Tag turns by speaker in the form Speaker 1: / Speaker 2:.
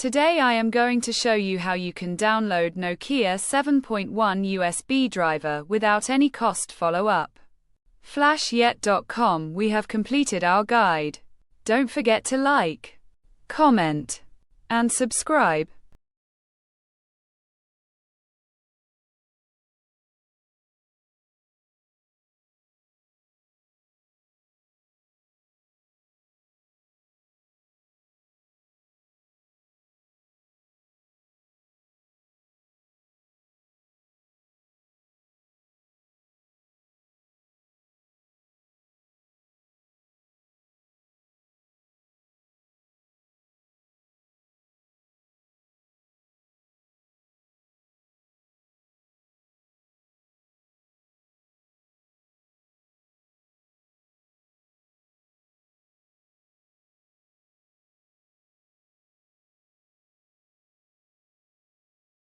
Speaker 1: Today I am going to show you how you can download Nokia 7.1 USB driver without any cost. Follow up. Flashyet.com. We have completed our guide. Don't forget to like, comment, and subscribe.